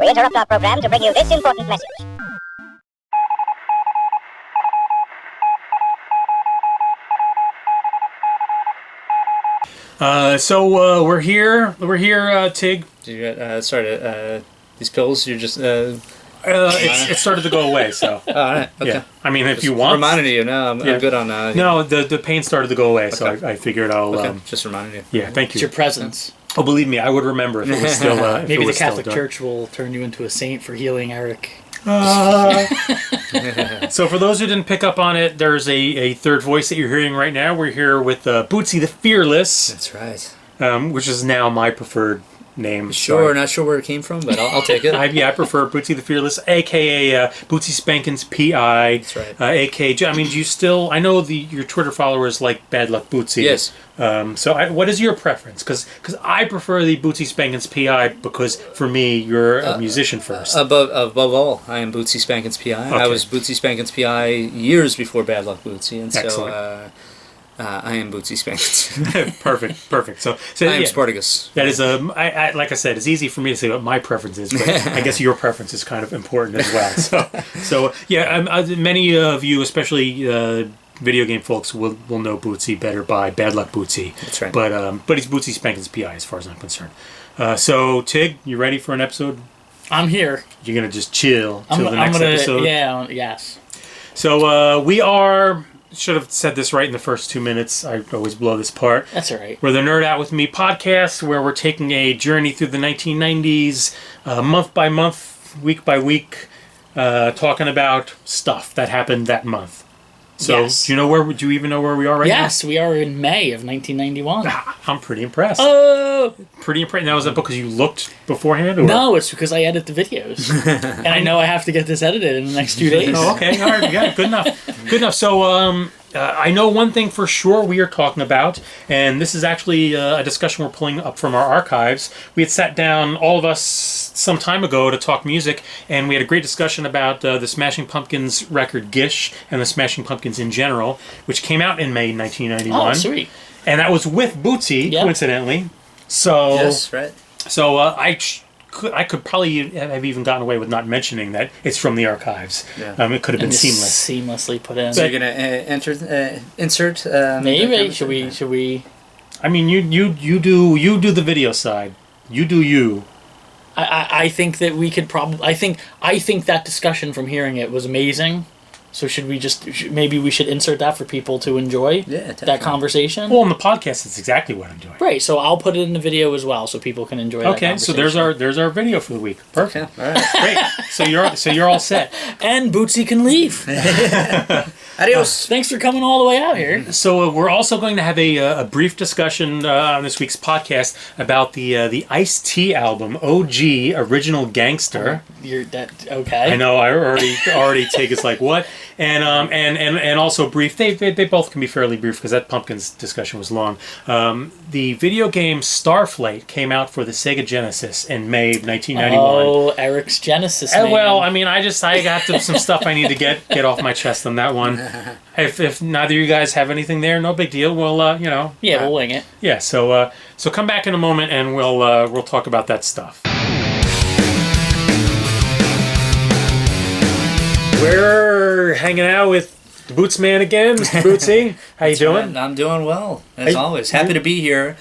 We interrupt our program to bring you this important message. So we're here, Tig. These pills, you're just... It started to go away, so... All right, okay. Yeah. I mean, if just you want... reminding you, no, I'm good on... No, the pain started to go away, so I figured I'll... just reminding you. Yeah, thank you. It's your presence. Oh, believe me, I would remember if it was still... Maybe the Catholic Church will turn you into a saint for healing Eric. So for those who didn't pick up on it, there's a third voice that you're hearing right now. We're here with Bootsy the Fearless. That's right. Which is now my preferred name. Sure, not sure where it came from, but I'll take it. I prefer Bootsy the Fearless, a.k.a. Bootsy Spankins, P.I. That's right. A.k.a. I mean, do you still... I know your Twitter followers like Bad Luck Bootsy. Yes. So what is your preference? Because I prefer the Bootsy Spankins, P.I. because, for me, you're a musician first. Above all, I am Bootsy Spankins, P.I. Okay. I was Bootsy Spankins, P.I. years before Bad Luck Bootsy, and Excellent. so... I am Bootsy Spankins. Perfect. So I am Spartacus. That is like I said, it's easy for me to say what my preference is, but I guess your preference is kind of important as well. So many of you, especially video game folks, will know Bootsy better by Bad Luck Bootsy. That's right. But he's Bootsy Spankins P.I. as far as I'm concerned. So Tig, you ready for an episode? I'm here. You're gonna just chill till the next episode. Yeah. Yes. So we are. Should have said this right in the first 2 minutes. I always blow this part. That's all right. We're the Nerd Out With Me podcast, where we're taking a journey through the 1990s, month by month, week by week, talking about stuff that happened that month. So, yes. Do you even know where we are right now? Yes, we are in May of 1991. I'm pretty impressed. Oh! Pretty impressed. Now, is that because you looked beforehand? Or? No, it's because I edit the videos. And I know I have to get this edited in the next 2 days. Oh, okay. All right. Yeah, good enough. So, I know one thing for sure we are talking about, and this is actually a discussion we're pulling up from our archives. We had sat down, all of us, some time ago to talk music, and we had a great discussion about the Smashing Pumpkins record Gish and the Smashing Pumpkins in general, which came out in May 1991. Oh, sweet. And that was with Bootsy, coincidentally. So, yes, right. So I could probably have even gotten away with not mentioning that it's from the archives. Yeah. It could have been seamless. Seamlessly put in. So you're gonna insert? Maybe should we? I mean, you do the video side. You do you. I think that we could probably. I think that discussion from hearing it was amazing. So maybe we should insert that for people to enjoy that conversation? Well, in the podcast, it's exactly what I'm doing. Right, so I'll put it in the video as well so people can enjoy that conversation. So there's our video for the week. Perfect. Okay. All right. Great. So you're all set. And Bootsy can leave. Adios. Thanks for coming all the way out here. So we're also going to have a brief discussion on this week's podcast about the Ice-T album, OG, Original Gangster. Okay. I know, I already take it's like, what? And also brief. They both can be fairly brief because that Pumpkins discussion was long. The video game Starflight came out for the Sega Genesis in May of 1991. Oh, Eric's Genesis. Man. Well, I mean, I got some stuff I need to get off my chest on that one. If neither of you guys have anything there, no big deal. We'll we'll wing it. Yeah. So come back in a moment and we'll talk about that stuff. We're hanging out with the Boots Man again, Mr. Bootsy. How you doing? I'm doing well, as always. Happy to be here,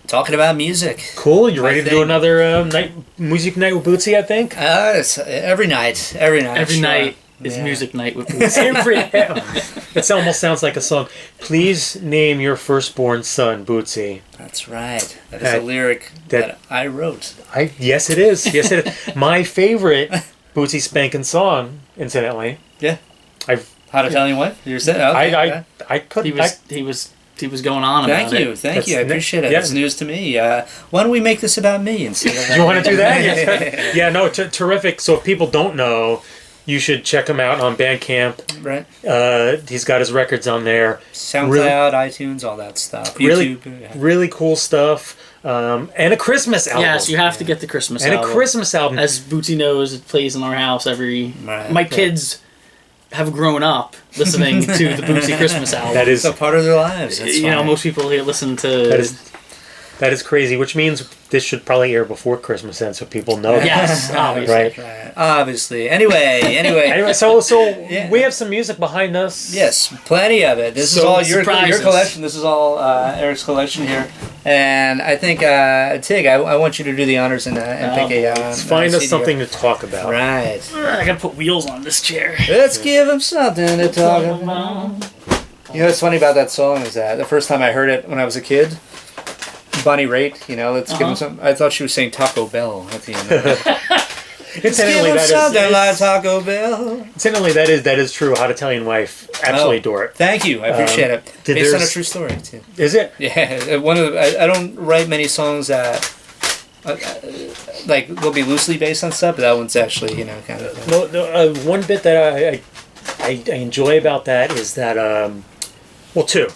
talking about music. Cool. You ready to do another music night with Bootsy, I think? It's every night. Every night is music night with Bootsy. It almost sounds like a song. Please name your firstborn son, Bootsy. That's right. That is a lyric that I wrote. Yes, it is. Yes, it is. My favorite Bootsy Spankins song, incidentally. Yeah. How to Tell Your Wife? You said okay. I could. He was going on about it. Thank you. I appreciate it. It's news to me. Why don't we make this about me instead of... You want to do that? Yeah, no, terrific. So if people don't know, you should check him out on Bandcamp. Right. He's got his records on there. SoundCloud, iTunes, all that stuff. YouTube. Really cool stuff. And a Christmas album. Yes, you have to get the Christmas album. And a Christmas album. As Bootsy knows, it plays in our house every... My kids have grown up listening to the Bootsy Christmas album. That is a part of their lives. That's most people here listen to... That is crazy, which means this should probably air before Christmas then, so people know. Yes, obviously. Right. Obviously. Anyway, So Yeah. we have some music behind us. Yes, plenty of it. This is So all your surprises. collection. This is all Eric's collection here. And I think, Tig, I want you to do the honors and pick a. Let's find us CD. something to talk about. Right. I gotta put wheels on this chair. Let's give him something to talk about. You know what's funny about that song is that the first time I heard it when I was a kid, Bonnie Raitt, let's give him some. I thought she was saying Taco Bell at the end of it. Incidentally, Give him something that like is, Taco Bell. incidentally, that is true. Hot Italian Wife. Absolutely adore it. Thank you. I appreciate it. did Based on a there's- true story, too. Is it? Yeah, one of I don't write many songs that like will be loosely based on stuff, but that one's actually kind of. No, one bit that I enjoy about that is that well, two.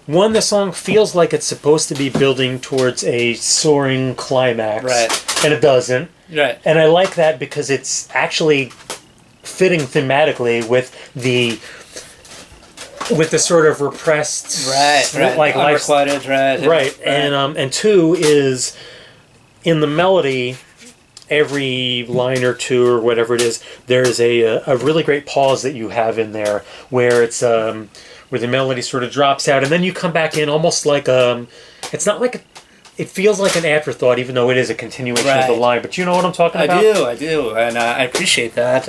One, the song feels like it's supposed to be building towards a soaring climax, Right. and it doesn't. Right. And I like that because it's actually fitting thematically with the sort of repressed, Right. like life, Unrequited, right. right. And two is in the melody. Every line or two or whatever it is, there's a really great pause that you have in there where it's where the melody sort of drops out and then you come back in almost like it's not like it feels like an afterthought even though it is a continuation of the Right. line. But you know what I'm talking about? I do, and I appreciate that.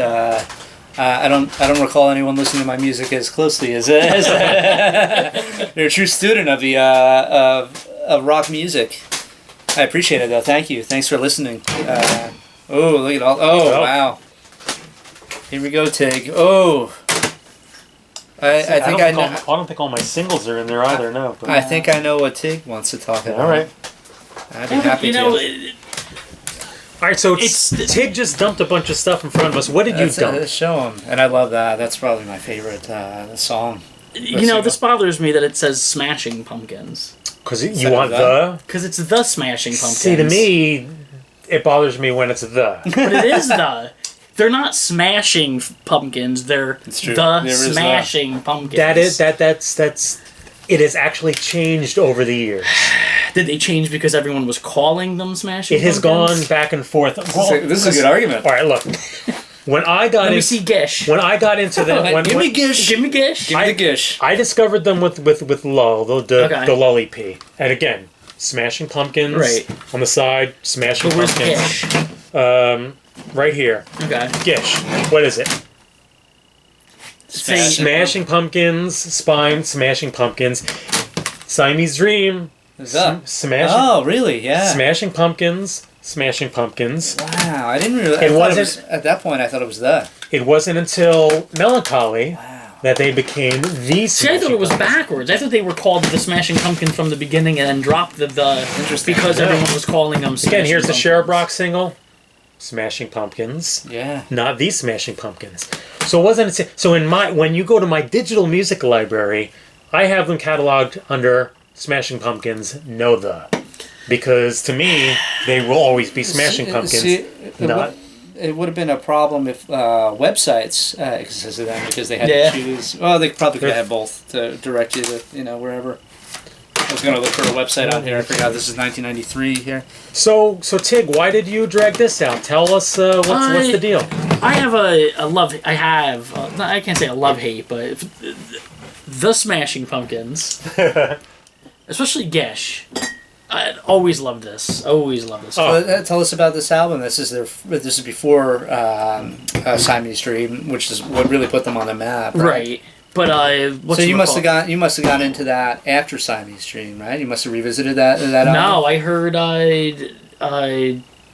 I don't recall anyone listening to my music as closely as you're a true student of the of rock music. I appreciate it though. Thank you. Thanks for listening. Look at all. Oh Well. wow. Here we go, Tig. Oh. I think I know. I don't think all my singles are in there either. No. But, I think I know what Tig wants to talk about. all right. I'd be happy to. All right. So It's- Tig just dumped a bunch of stuff in front of us. What did you dump? Show him, and I love that. That's probably my favorite song. This bothers me that it says Smashing Pumpkins. Because you that want that? the. Because it's the Smashing Pumpkins. See, to me, it bothers me when it's the. But it is the. They're not Smashing Pumpkins. They're It's true. the There is Smashing Pumpkins. That's. It has actually changed over the years. Did they change because everyone was calling them Smashing It has Pumpkins? gone back and forth. This is a good argument. All right, look. When I got Let me in, see Gish. when I got into them, Give me Gish. Give me Gish. Give me the Gish. I discovered them with Lull, Okay. the Lull EP, and again, Smashing Pumpkins. Right. On the side, Smashing But where's Pumpkins. Gish? Right here. Okay. Gish. What is it? Say, Smashing Pumpkins. Spine. Smashing Pumpkins. Siamese Dream. Smashing. Oh, really? Yeah. Smashing Pumpkins. Smashing Pumpkins. Wow, I didn't realize. It I thought wasn't- at that point. I thought it was the. It wasn't until Melancholy that they became the. See, I thought it was backwards. I thought they were called the Smashing Pumpkins from the beginning and then dropped the Interesting. because everyone was calling them Smashing Again, here's the Pumpkins. Cherub Rock single. Smashing Pumpkins. Yeah. Not the Smashing Pumpkins. So it wasn't. So when you go to my digital music library, I have them cataloged under Smashing Pumpkins. No the, because to me they will always be Smashing Pumpkins. It would have been a problem if websites existed then because they had Yeah. to choose. Well, they probably could have both to direct you to wherever. I was gonna look for a website on here. I forgot this is 1993 here. So Tig, why did you drag this out? Tell us what's the deal. I have a love. I have. I can't say a love hate, but the Smashing Pumpkins, especially Gish. I always loved this. Always loved this. Tell us about this album. This is before Siamese Dream, which is what really put them on the map. Right. But So you must have got into that after Siamese Dream, right? You must have revisited that album. No, I heard.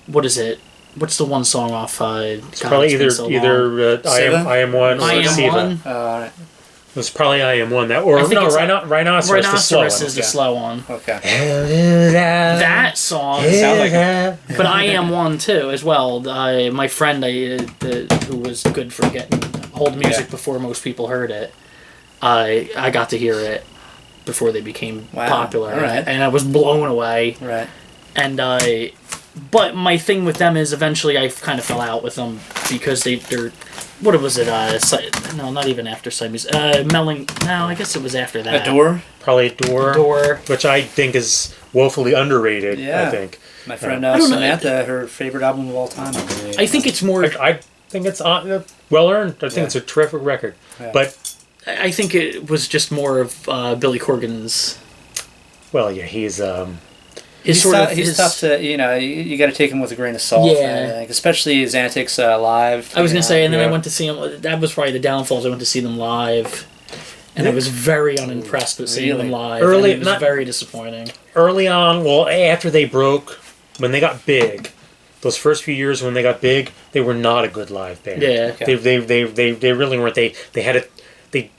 What is it? What's the one song off? It's probably either I am one or I Am Siva. One. All right. It was probably I am one that or I think no it's Rhinoceros the slow one. Rhinoceros is the slow one. Okay. That song. Sound like But I Am One too, as well. My friend, who was good for getting hold music before most people heard it, I got to hear it before they became popular, All right. and I was blown away. Right. And But my thing with them is eventually I kind of fell out with them because they're what was it? No, not even after Siamese. Melling. No, I guess it was after that. Adore. Probably Adore. Adore. Which I think is woefully underrated. Yeah. I think. My friend I don't know. Samantha, her favorite album of all time. I think it's more. I think it's well earned. I think Yeah. it's a terrific record. Yeah. But I think it was just more of Billy Corgan's. well, yeah, he's He's tough to, you got to take him with a grain of salt. Yeah. I think, especially his antics live. I was gonna say, and then I Yeah. went to see him. That was probably the downfalls. I went to see them live, and I was very unimpressed with seeing them live. Early- and it was not- very disappointing. early on. Well, after they broke, when they got big, those first few years when they got big, they were not a good live band. Yeah. Okay. They really weren't. They had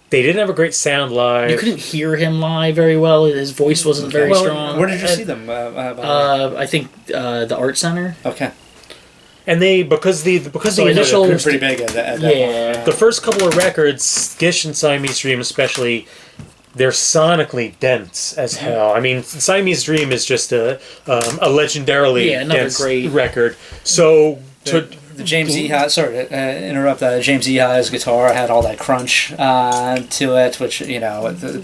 they didn't have a great sound live. You couldn't hear him live very well. His voice wasn't very Well, strong. Where did you see them? I think the Art Center. Okay. And because the So initial They're pretty big at that Yeah. point. the first couple of records, Gish and Siamese Dream especially, they're sonically dense as hell. I mean, Siamese Dream is just a legendarily another dense great record. So The James Ehi, sorry to interrupt, James Ehi's guitar had all that crunch to it, which,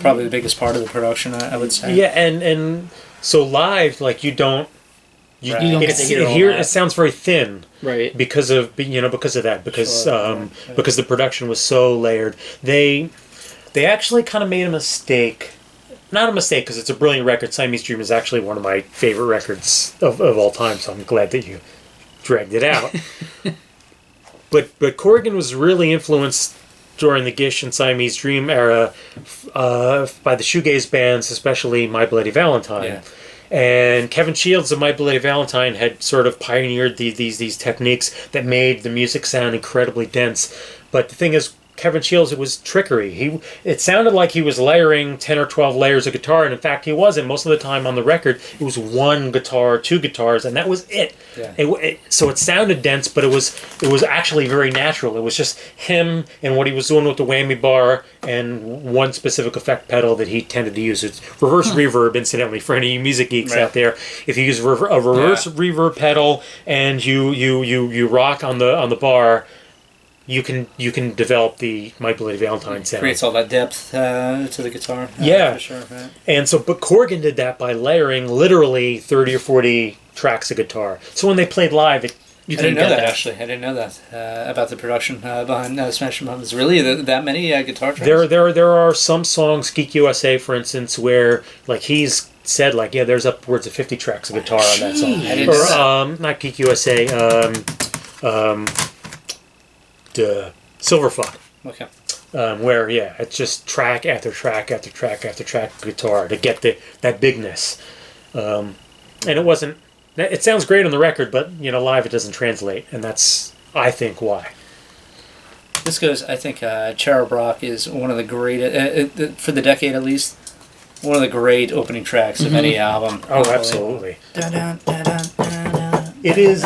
probably the biggest part of the production, I would say. yeah, and so live, like you don't You don't get to hear all that. it sounds very thin. Right. Because of that because Sure, yeah. because the production was so layered. They actually kind of made a mistake. Not a mistake because it's a brilliant record. Siamese Dream is actually one of my favorite records of all time, so I'm glad that you dragged it out. but Corgan was really influenced during the Gish and Siamese Dream era by the shoegaze bands, especially My Bloody Valentine. Yeah. And Kevin Shields of My Bloody Valentine had sort of pioneered these techniques that made the music sound incredibly dense. But the thing is, Kevin Shields, it was trickery. It sounded like he was layering 10 or 12 layers of guitar, and in fact he wasn't. Most of the time on the record, it was one guitar, two guitars, and that was it. Yeah. So it sounded dense, but it was actually very natural. It was just him and what he was doing with the whammy bar and one specific effect pedal that he tended to use. It's reverse reverb, incidentally, for any music geeks Right. out there. If you use a reverse reverb pedal and you rock on the bar, you can develop the My Bloody Valentine sound. Creates all that depth to the guitar. Yeah. For sure. Right. And so, but Corgan did that by layering literally 30 or 40 tracks of guitar. So when they played live, I didn't know that, actually. I didn't know that about the production behind Smashing Pumpkins. Really, that many guitar tracks? there are some songs, Geek USA, for instance, where like he's said like, yeah, there's upwards of 50 tracks of guitar on that song. I didn't know that. Not Geek USA, Silverfuck. Okay. Where it's just track after track after track after track of guitar to get that bigness, and it wasn't. It sounds great on the record, but live it doesn't translate, and that's I think why. This goes, I think, Cherub Rock is one of the great, for the decade at least, one of the great opening tracks of any album. Oh, absolutely. Dun-dun, dun-dun, dun-dun. It is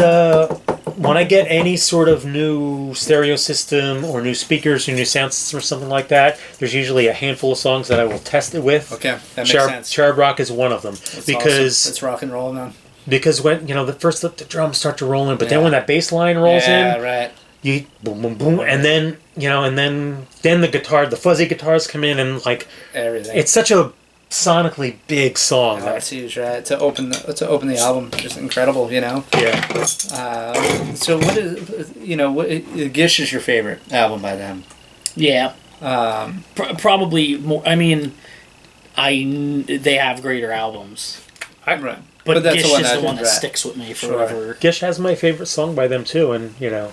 when I get any sort of new stereo system or new speakers or new sound system or something like that, there's usually a handful of songs that I will test it with. Okay, that makes sense. Cherub Rock is one of them. That's because awesome. It's rock and roll now. Because when the drums start to roll in, but then when that bass line rolls in, right. you boom boom boom, and then then the guitar, the fuzzy guitars come in, and like Everything. it's such a sonically big song. Oh, it's huge, right? To open the album, just incredible, Yeah. So what is Gish is your favorite album by them? Yeah. Probably more. I mean, they have greater albums, Right. but that's Gish is the one that right. sticks with me Sure. forever. Gish has my favorite song by them too, and yeah.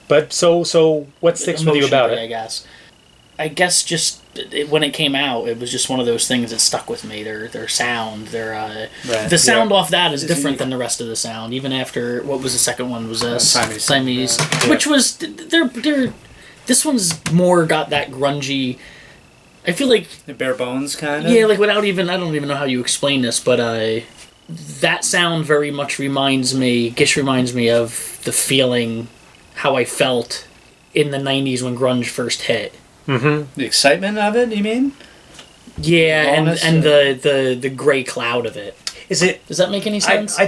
But so what sticks with you about Emotionally, it? I guess just when it came out, it was just one of those things that stuck with me. Their sound, Right. the sound Yeah. off that is It's different unique. than the rest of the sound. Even after what was the second one was Siamese. Yeah. which was they're this one's more got that grungy. I feel like The bare bones kind of. yeah, like without even I don't even know how you explain this, but that sound very much reminds me. Gish reminds me of the feeling how I felt in the '90s when grunge first hit. The excitement of it, you mean? Yeah, Rawness, and the gray cloud of it. Is it? Does that make any sense?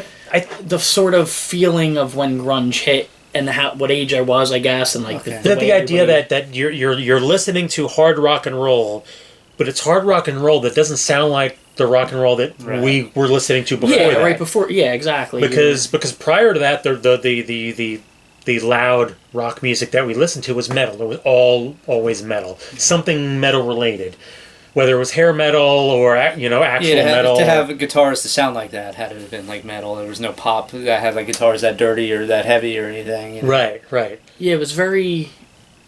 the sort of feeling of when grunge hit and what age I was, I guess, and like the idea that you're listening to hard rock and roll, but it's hard rock and roll that doesn't sound like the rock and roll that we were listening to before. Yeah, that. right before. Yeah, exactly. Because prior to that, the loud rock music that we listened to was metal. It was always metal, something metal related, whether it was hair metal or actual metal. To have guitars to sound like that had it been like metal. There was no pop that had like guitars that dirty or that heavy or anything. You know? Right. Yeah, it was very.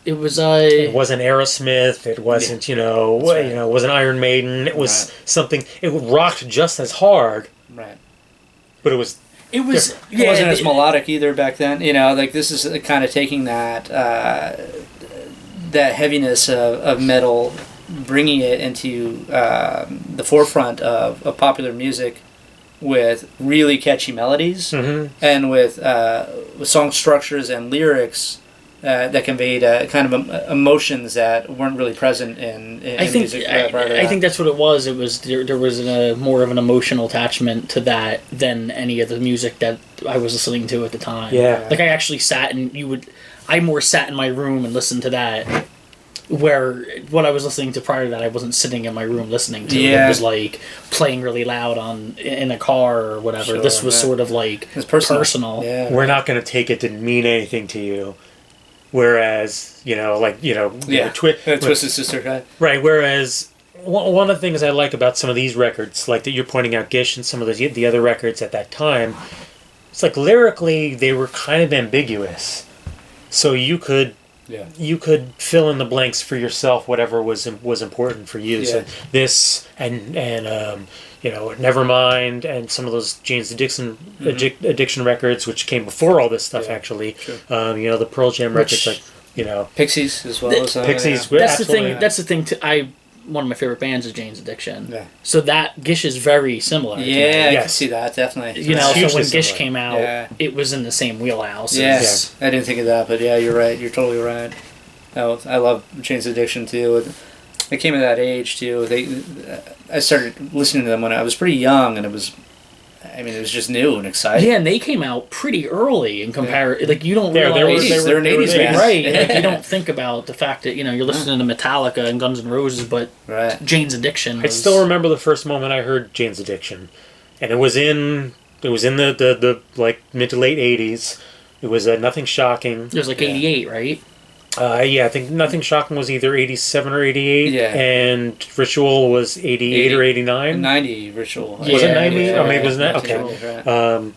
It was It wasn't Aerosmith. It wasn't it wasn't Iron Maiden. It was something. It rocked just as hard. Right. But it was. It was. Different. It wasn't as melodic either back then. Like this is kind of taking that that heaviness of metal, bringing it into the forefront of popular music with really catchy melodies and with song structures and lyrics that conveyed kind of emotions that weren't really present in music. I think that's what it was. It was there was more of an emotional attachment to that than any of the music that I was listening to at the time. Yeah. Like I actually sat and I more sat in my room and listened to that. Where what I was listening to prior to that, I wasn't sitting in my room listening to. Yeah. It was like playing really loud in a car or whatever. Sure, this was sort of like it's personal. Yeah. We're not going to take it to mean anything to you. Whereas, Twisted Sister, right? Whereas one of the things I like about some of these records, like that you're pointing out, Gish, and some of the other records at that time, it's like lyrically they were kind of ambiguous, so you could fill in the blanks for yourself, whatever was important for you. So this and Nevermind and some of those Jane's Addiction records, which came before all this stuff, actually. Sure. The Pearl Jam records, Pixies as well. Pixies. That's the thing. That's the thing. One of my favorite bands is Jane's Addiction. Yeah. So that Gish is very similar. Yeah, I can see that definitely. So when Gish came out, it was in the same wheelhouse. Yes, I didn't think of that, but yeah, you're right. You're totally right. I love Jane's Addiction too. They came at that age too. I started listening to them when I was pretty young, and it was just new and exciting. Yeah, and they came out pretty early in comparison. Like you don't realize they're an 80s band, right? Like, you don't think about the fact that you're listening to Metallica and Guns N' Roses, but Jane's Addiction. I still remember the first moment I heard Jane's Addiction, and it was in the like mid to late '80s. It was Nothing Shocking. It was like '88, right? I think Nothing Shocking was either 87 or 88, Yeah. and Ritual was 88 or 89. 90 Ritual. Was it 90? Yeah, Oh, maybe it was that? yeah, Okay.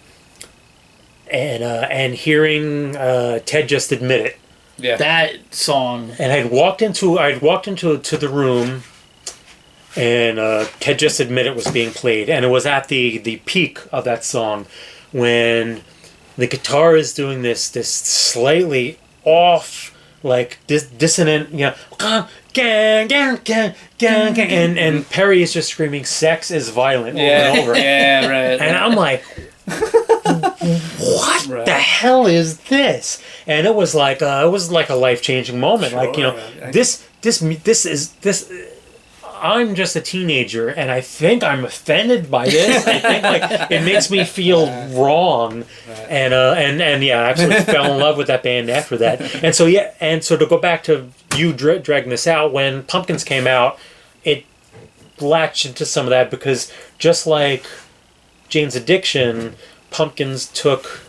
right. And hearing Ted Just Admit It. Yeah. That song. And I'd walked into the room, and Ted Just Admit It was being played, and it was at the peak of that song when the guitar is doing this slightly off, like dissonant, and Perry is just screaming "Sex is violent" over and over. Yeah, right. And I'm like, what the hell is this? And it was like a life-changing moment. Sure, like, this is. I'm just a teenager, and I think I'm offended by this. I think it makes me feel wrong, and I absolutely fell in love with that band after that. And so to go back to you dragging this out, when Pumpkins came out, it latched into some of that, because just like Jane's Addiction, Pumpkins took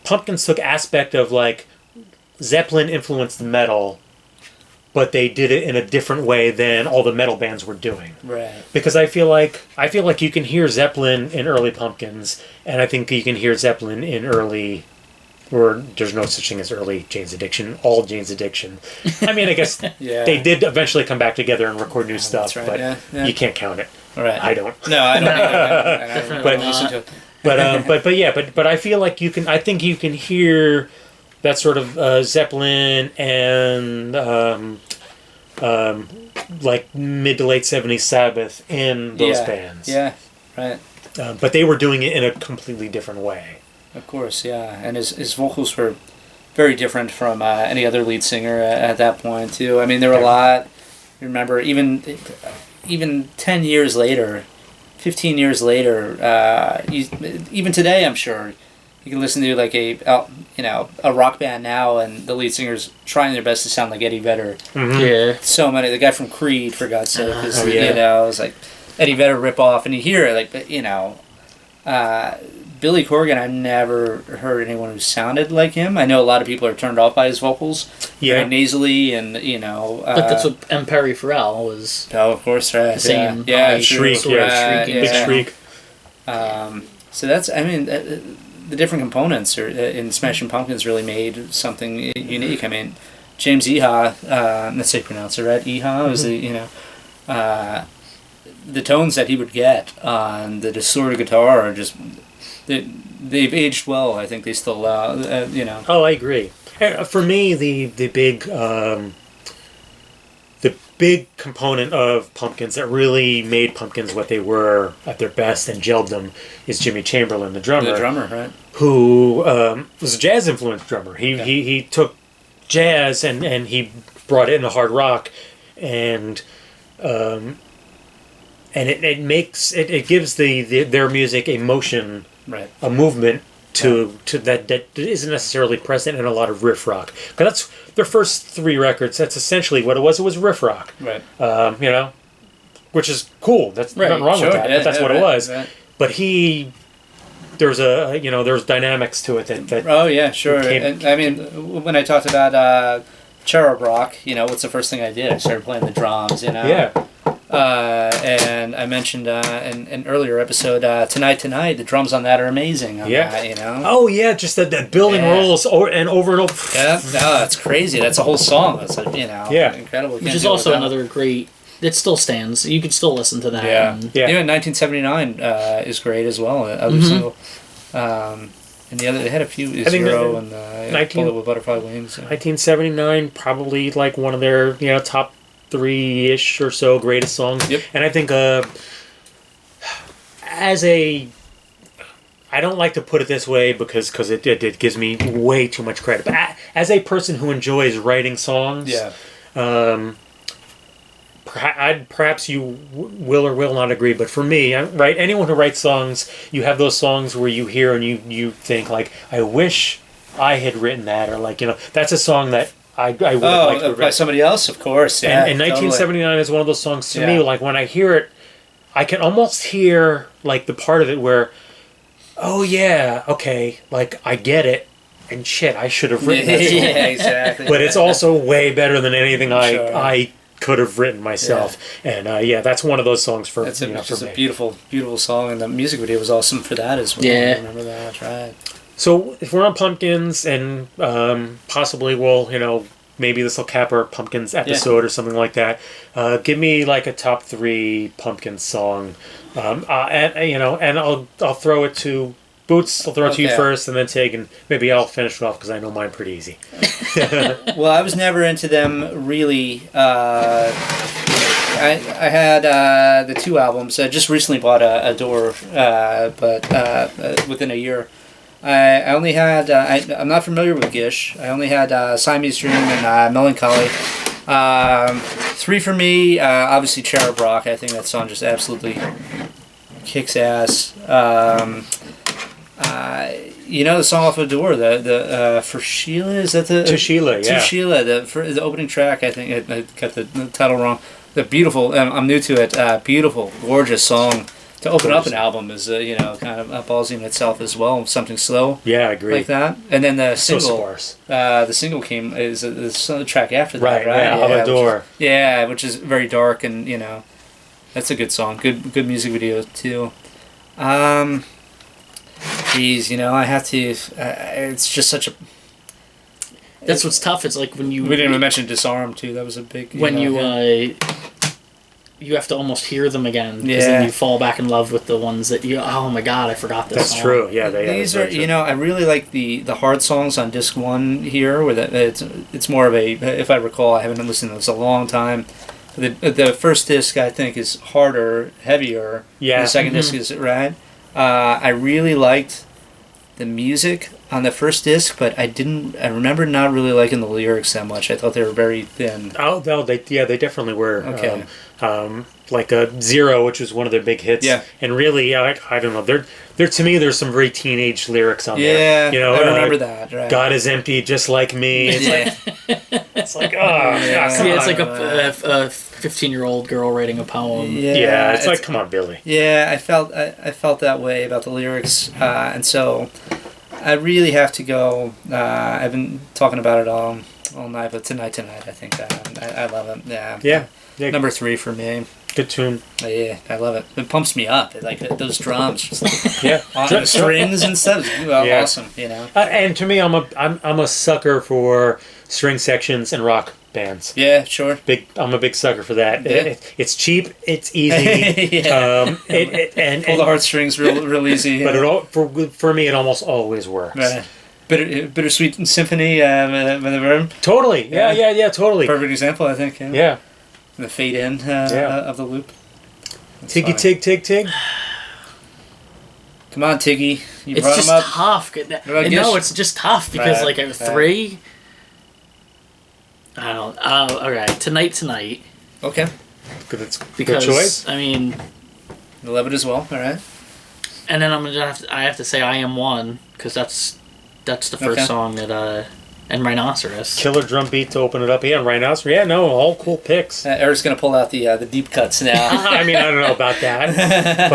aspect of like Zeppelin influenced metal, but they did it in a different way than all the metal bands were doing. Right. Because I feel like you can hear Zeppelin in early Pumpkins, and I think you can hear Zeppelin in early, or there's no such thing as early Jane's Addiction, all Jane's Addiction. I mean, I guess they did eventually come back together and record new stuff, right, but you can't count it. Right. I don't. No, I don't. But I feel like I think you can hear that sort of Zeppelin and like mid to late 70s Sabbath in those bands. Yeah, right. But they were doing it in a completely different way. Of course, yeah. And his vocals were very different from any other lead singer at that point, too. I mean, there were a lot. Remember, even 10 years later, 15 years later, even today, I'm sure you can listen to like a rock band now, and the lead singer's trying their best to sound like Eddie Vedder. Mm-hmm. Yeah. So many, the guy from Creed, for God's sake, is, yeah. you know, it's like Eddie Vedder ripoff, and you hear it like, you know, Billy Corgan. I've never heard anyone who sounded like him. I know a lot of people are turned off by his vocals, very nasally, and you know. But that's what M. Perry Farrell was. Oh, of course, right. The same. Yeah, shriek, true. big shriek. So that's, I mean, the different components in Smashing Pumpkins really made something unique. I mean, James Iha, let's say pronounce it right, Iha was the, you know, the tones that he would get on the distorted guitar are just, they've aged well. I think they still, you know. Oh, I agree. For me, the big component of Pumpkins that really made Pumpkins what they were at their best and gelled them is Jimmy Chamberlin, the drummer. The drummer, right? Who was a jazz-influenced drummer. He took jazz and he brought it into hard rock, and it makes it gives their music a motion, right, a movement to that isn't necessarily present in a lot of riff rock. Because that's their first 3 records. That's essentially what it was. It was riff rock, right? You know, which is cool. That's nothing wrong with that. Yeah, but that's what right, it was. Right. But there's dynamics to it that oh yeah, sure. And, I mean, when I talked about Cherub Rock, you know, what's the first thing I did? I started playing the drums, you know. Yeah. And I mentioned in an earlier episode, Tonight, the drums on that are amazing. On that, you know. Oh yeah, just that building rolls over and over. Yeah, no, that's crazy. That's a whole song. That's like, you know, incredible. Which is also another great. It still stands. You can still listen to that. Yeah, yeah. Even 1979 is great as well. Other single. And the other, they had a few Zero and Bullet with Butterfly Wings. 1979, probably like one of their top 3-ish or so greatest songs. Yep. And I think I don't like to put it this way because it gives me way too much credit. But as a person who enjoys writing songs, perhaps you will or will not agree, but for me, right, anyone who writes songs, you have those songs where you hear and you think like, I wish I had written that, or like, that's a song that I would have liked to have by somebody else, of course. Yeah, and 1979 is one of those songs to me, like when I hear it, I can almost hear like the part of it where, oh yeah, okay, like I get it, and shit, I should have written that song. Yeah, exactly. But it's also way better than anything I could have written myself. And that's one of those songs for it's for me. A beautiful, beautiful song, and the music video was awesome for that as well. Yeah, I remember that. Right. So if we're on Pumpkins, and possibly we'll maybe this will cap our Pumpkins episode or something like that. Give me like a top 3 Pumpkins song, and I'll throw it to Boots. I'll throw it to you first, and then Tig, and maybe I'll finish it off because I know mine pretty easy. Well, I was never into them really. I had the 2 albums. I just recently bought a Door, but within a year. I only had, I'm not familiar with Gish. I only had Siamese Dream and Melancholy. 3 for me, obviously Cherub Rock. I think that song just absolutely kicks ass. The song off of Door, the For Sheila, is that the... To Sheila, yeah. To Sheila, the opening track, I think, I got the title wrong. The beautiful, I'm new to it, beautiful, gorgeous song. To open up an album is, kind of ballsy in itself as well. Something slow. Yeah, I agree. Like that. And then the single. So sparse. The single is the track after that, right? Yeah, Door. Which is very dark, and, that's a good song. Good music video, too. I have to... it's just such a... That's what's tough. It's like when you... We didn't even mention Disarm, too. That was a big... You have to almost hear them again, because then you fall back in love with the ones that oh my god, I forgot this song. That's true, yeah. These are, I really like the hard songs on disc 1 here, where it's more of a, if I recall, I haven't listened to this a long time. The first disc, I think, is harder, heavier. Yeah. The second disc is, right? I really liked the music on the first disc, but I remember not really liking the lyrics that much. I thought they were very thin. Oh, no, they definitely were. Okay. like a Zero, which was one of their big hits. Yeah. And really, I don't know. They're to me, there's some very teenage lyrics on Yeah, there. You know, I remember that. Right. God is empty, just like me. It's like, oh, Yeah. come Yeah, on. it's like a 15-year-old girl writing a poem. Yeah, it's like, come on, Billy. Yeah, I felt that way about the lyrics, and so I really have to go. I've been talking about it all night, but tonight, I think I love it. Yeah. Yeah. Number 3 for me. Good tune. Yeah, I love it. It pumps me up. Like those drums, just Yeah. on the strings and stuff. Yeah. Awesome, you know. And to me, I'm a sucker for string sections and rock bands. Yeah, sure. I'm a big sucker for that. Yeah. It's cheap. It's easy. Yeah. And Pull the heartstrings real easy. But for me, it almost always works. Right. Bittersweet Symphony with the verb. Totally. Yeah. Totally. Perfect example, I think. Yeah. The fade in of the loop. That's Tiggy funny. tig tig tig. Come on, Tiggy. You It's brought just him up. tough. about No, Gish? it's just tough because Right, like at right. 3. I don't. Oh, okay. Tonight. Okay. Good, it's Because good choice. I mean, I love it as well. All right. and then I have to say I Am One because that's the first Okay. song that and Rhinoceros. Killer drum beat to open it up. Yeah, Rhinoceros. Yeah, no, all cool picks. Eric's gonna pull out the deep cuts now. I mean, I don't know about that,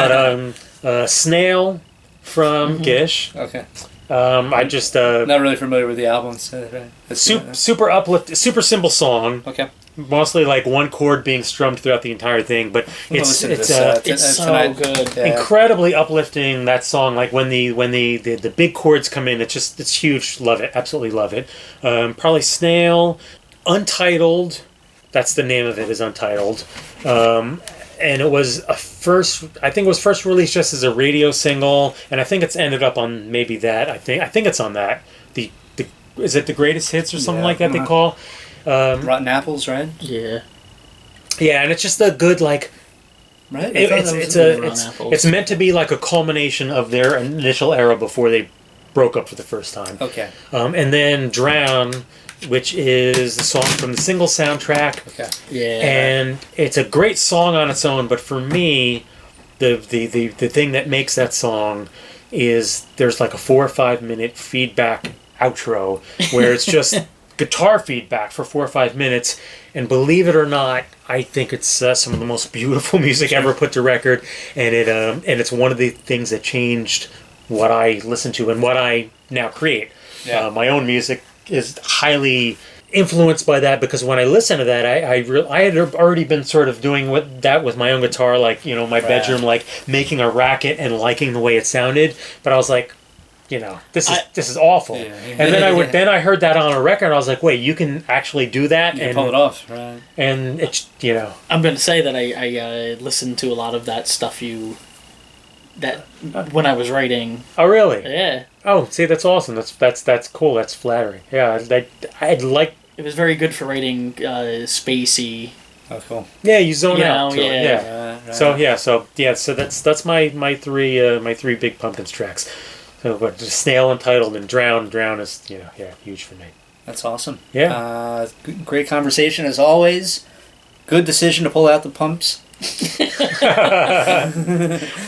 but Snail from Gish. Okay. I just Not really familiar with the albums. Right. super uplift, super simple song. Okay. Mostly like one chord being strummed throughout the entire thing, but it's listen to this, It's so tonight. good. Yeah. incredibly uplifting. That song, like when the big chords come in, it's huge. Love it, absolutely love it. Probably Snail, Untitled. That's the name of it, is Untitled. And it was I think it was first released just as a radio single, and I think it's ended up on maybe that. I think it's on that. Is it the greatest hits or something Yeah. like that they call? Rotten Apples, right? Yeah. Yeah, and it's just a good like. Right. It's meant to be like a culmination of their initial era before they broke up for the first time. Okay. And then Drown, which is the song from the single soundtrack. Okay. Yeah. And it's a great song on its own, but for me, the thing that makes that song is there's like a 4 or 5 minute feedback outro where it's just guitar feedback for 4 or 5 minutes, and believe it or not, I think it's some of the most beautiful music ever put to record, and it's one of the things that changed what I listen to and what I now create. Yeah. My own music is highly influenced by that, because when I listen to that, I had already been sort of doing that with my own guitar, like, you know, my bedroom, like making a racket and liking the way it sounded, but I was like, you know, this is awful. Yeah. And then then I heard that on a record, and I was like, wait, you can actually do that, You can pull it off, right? And it's, you know, I'm going to say that I listened to a lot of that stuff when I was writing. oh really? Yeah. Oh, see, that's awesome. That's cool. That's flattering. Yeah, I'd like. It was very good for writing spacey. Oh, cool. Yeah, you zone out. Yeah. Right. So that's my three Big Pumpkins tracks. So, but Snail, Untitled, and Drown. Drown is, you know, huge for me. That's awesome. Yeah. Great conversation as always. Good decision to pull out the pumps.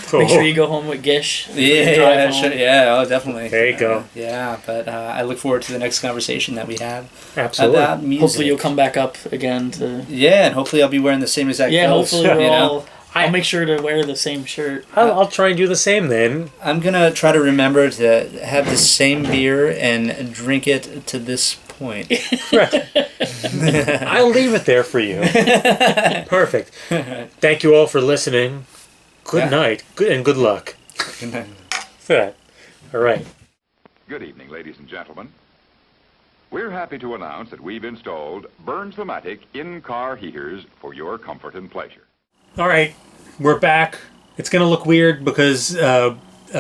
Cool. Make sure you go home with Gish. Yeah, sure. Yeah, oh, definitely. There you go. Yeah, but I look forward to the next conversation that we have Absolutely. about music. Hopefully you'll come back up again to. Yeah, and hopefully I'll be wearing the same exact clothes. Hopefully we'll you know? all. I'll make sure to wear the same shirt. I'll try and do the same then. I'm gonna try to remember to have the same beer and drink it to this point. I'll leave it there for you. Perfect. Thank you all for listening. Good night. Good luck. Good night. All right. Good evening, ladies and gentlemen. We're happy to announce that we've installed Burns-O-Matic in-car heaters for your comfort and pleasure. All right. We're back. It's going to look weird because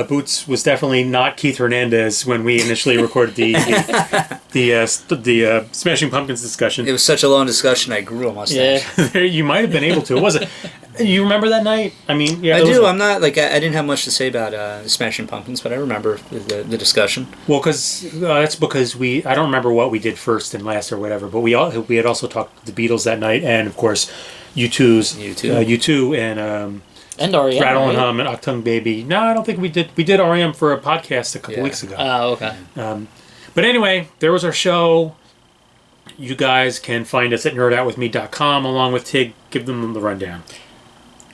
Boots was definitely not Keith Hernandez when we initially recorded the Smashing Pumpkins discussion. It was such a long discussion, I grew a mustache. Yeah. You might have been able to. Was it? You remember that night? I mean, yeah. I do. I'm not like I didn't have much to say about Smashing Pumpkins, but I remember the discussion. Well, because that's because I don't remember what we did first and last or whatever, but we had also talked to the Beatles that night, and of course, U2's U2. U2 and REM. Rattle and right? Hum and Octung Baby. No, I don't think we did. We did REM for a podcast a couple weeks ago. Oh, okay. But anyway, there was our show. You guys can find us at nerdoutwithme.com along with Tig. Give them the rundown.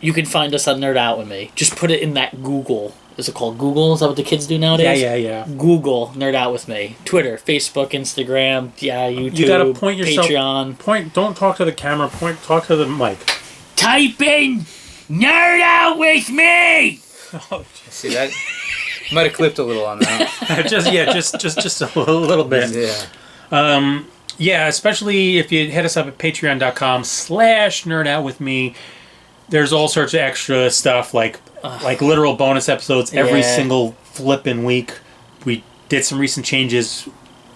You can find us on Nerd Out With Me. Just put it in that Google. Is it called Google? Is that what the kids do nowadays? Yeah. Google Nerd Out With Me. Twitter, Facebook, Instagram, YouTube, You gotta point yourself. Patreon. Don't talk to the camera. Talk to the mic. Type in Nerd Out With Me! See that? Might have clipped a little on that. just a little bit. Yeah. Yeah, especially if you hit us up at patreon.com/nerdoutwithme. There's all sorts of extra stuff like literal bonus episodes every single flipping week. We did some recent changes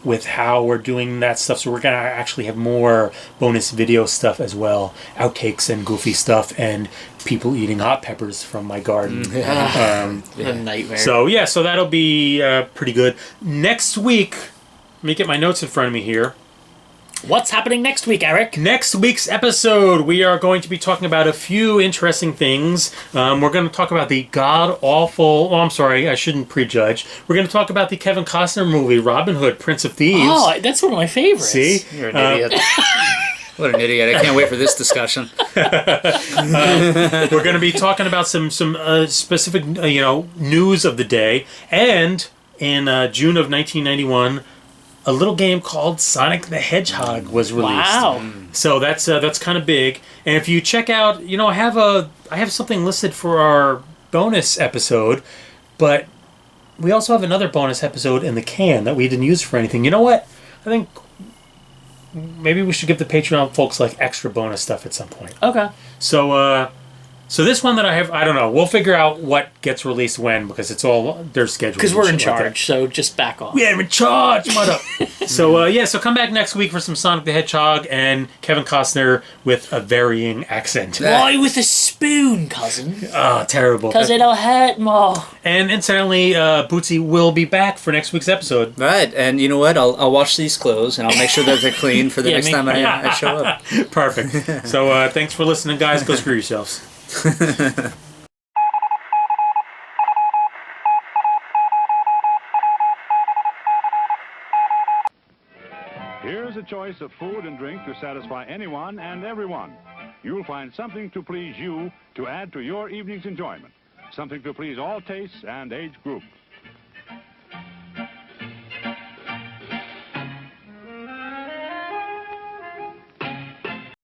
with how we're doing that stuff, so we're going to actually have more bonus video stuff as well. Outtakes and goofy stuff and people eating hot peppers from my garden. A nightmare. So that'll be pretty good. Next week, let me get my notes in front of me here. What's happening next week, Eric? Next week's episode, we are going to be talking about a few interesting things. We're going to talk about the god-awful... Oh, I'm sorry, I shouldn't prejudge. We're going to talk about the Kevin Costner movie, Robin Hood, Prince of Thieves. Oh, that's one of my favorites. See? You're an idiot. What an idiot. I can't wait for this discussion. We're going to be talking about some specific news of the day. And in June of 1991... a little game called Sonic the Hedgehog was released. Wow! So that's kind of big. And if you check out, I have something listed for our bonus episode, but we also have another bonus episode in the can that we didn't use for anything. You know what? I think maybe we should give the Patreon folks extra bonus stuff at some point. Okay. So this one that I have, I don't know. We'll figure out what gets released when because it's all their schedule. Because we're in charge, so just back off. Yeah, I'm in charge, mother. So come back next week for some Sonic the Hedgehog and Kevin Costner with a varying accent. Why with a spoon, cousin? Oh, terrible. Because it'll hurt more. And incidentally, Bootsy will be back for next week's episode. Right, and you know what? I'll wash these clothes and I'll make sure that they're clean for the next time I show up. Perfect. So thanks for listening, guys. Go screw yourselves. Here's a choice of food and drink to satisfy anyone and everyone. You'll find something to please you to add to your evening's enjoyment. Something to please all tastes and age groups.